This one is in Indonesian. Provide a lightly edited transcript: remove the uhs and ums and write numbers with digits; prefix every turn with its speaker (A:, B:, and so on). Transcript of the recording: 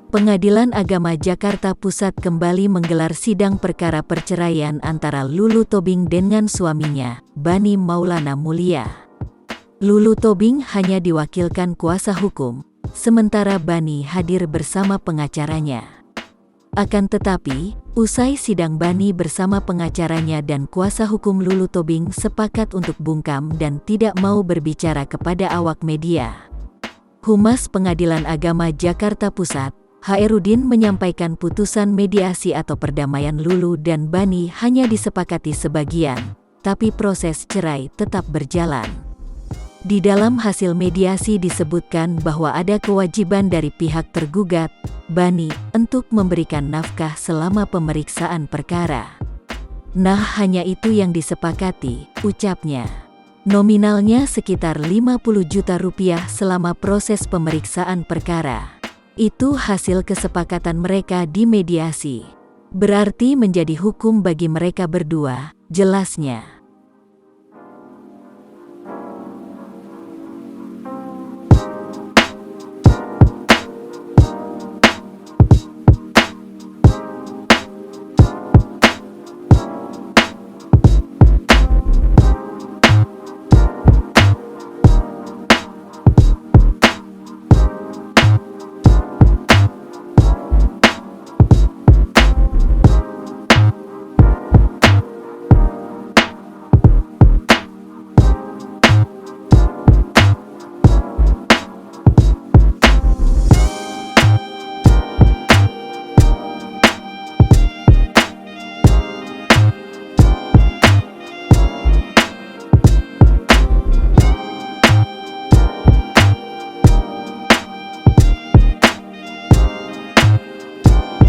A: Pengadilan Agama Jakarta Pusat kembali menggelar sidang perkara perceraian antara Lulu Tobing dengan suaminya, Bani Maulana Mulia. Lulu Tobing hanya diwakilkan kuasa hukum, sementara Bani hadir bersama pengacaranya. Akan tetapi, usai sidang, Bani bersama pengacaranya dan kuasa hukum Lulu Tobing sepakat untuk bungkam dan tidak mau berbicara kepada awak media. Humas Pengadilan Agama Jakarta Pusat, Hairudin, menyampaikan putusan mediasi atau perdamaian Lulu dan Bani hanya disepakati sebagian, tapi proses cerai tetap berjalan. Di dalam hasil mediasi disebutkan bahwa ada kewajiban dari pihak tergugat, Bani, untuk memberikan nafkah selama pemeriksaan perkara. Nah, hanya itu yang disepakati, ucapnya. Nominalnya sekitar 50 juta rupiah selama proses pemeriksaan perkara. Itu hasil kesepakatan mereka di mediasi. Berarti menjadi hukum bagi mereka berdua, jelasnya.